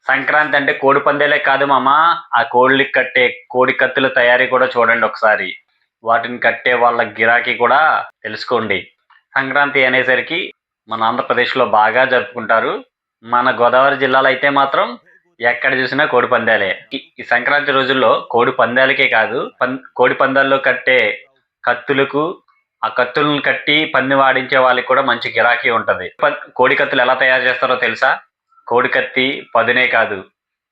సంక్రాంతి అంటే కోడి పందేలే కాదు మామ. ఆ కోళ్ళకి కట్టే కోడి కత్తుల తయారీ కూడా చూడండి ఒకసారి. వాటిని కట్టే వాళ్ళ గిరాకీ కూడా తెలుసుకోండి. సంక్రాంతి అనేసరికి మన ఆంధ్రప్రదేశ్లో బాగా జరుపుకుంటారు. మన గోదావరి జిల్లాలో అయితే మాత్రం ఎక్కడ చూసినా కోడి పందాలే. ఈ సంక్రాంతి రోజుల్లో కోడి పందాలకే కాదు, కోడి పందాల్లో కట్టే కత్తులకు, ఆ కత్తులను కట్టి పంది వాడించే వాళ్ళకి కూడా మంచి గిరాకీ ఉంటది. కోడి కత్తులు ఎలా తయారు చేస్తారో తెలుసా? కోడి కత్తి పదునే కాదు,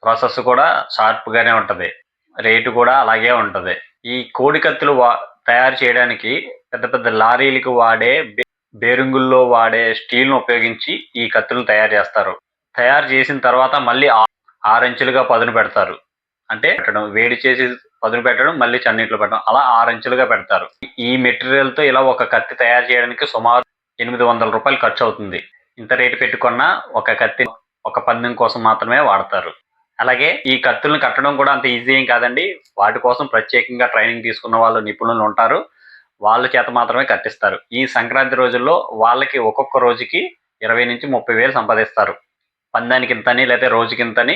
ప్రాసెస్ కూడా షార్ప్ గానే ఉంటది. రేటు కూడా అలాగే ఉంటది. ఈ కోడి కత్తులు తయారు చేయడానికి పెద్ద పెద్ద లారీలకు వాడే బేరింగుల్లో వాడే స్టీల్ ను ఉపయోగించి ఈ కత్తులను తయారు చేస్తారు. తయారు చేసిన తర్వాత మళ్ళీ ఆరంచులుగా పదును పెడతారు. అంటే వేడి చేసి పదును పెట్టడం, మళ్ళీ చన్నీటిలో పెట్టడం, అలా ఆరంచులుగా పెడతారు. ఈ మెటీరియల్ తో ఇలా ఒక కత్తి తయారు చేయడానికి సుమారు 800 రూపాయలు ఖర్చు అవుతుంది. ఇంత రేటు పెట్టుకున్న ఒక కత్తి ఒక పందెం కోసం మాత్రమే వాడతారు. అలాగే ఈ కత్తులను కట్టడం కూడా అంత ఈజీ ఏం కాదండి. వాటి కోసం ప్రత్యేకంగా ట్రైనింగ్ తీసుకున్న వాళ్ళు, నిపుణులు ఉంటారు. వాళ్ళ చేత మాత్రమే కట్టిస్తారు. ఈ సంక్రాంతి రోజుల్లో వాళ్ళకి ఒక్కొక్క రోజుకి 20 నుంచి 30 వేలు సంపాదిస్తారు. పందానికి ఇంతని, లేకపోతే రోజుకింతని.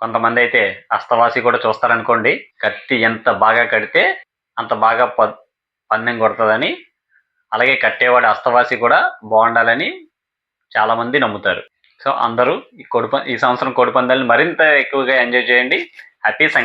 కొంతమంది అయితే అస్తవాసి కూడా చూస్తారనుకోండి. కత్తి ఎంత బాగా కడితే అంత బాగా పందెం కొడుతుందని. అలాగే కట్టేవాడి అస్తవాసి కూడా బాగుండాలని చాలా మంది నమ్ముతారు. సో అందరూ ఈ సంవత్సరం కోడి పందాలను మరింత ఎక్కువగా ఎంజాయ్ చేయండి. హ్యాపీ సంక్రాంతి.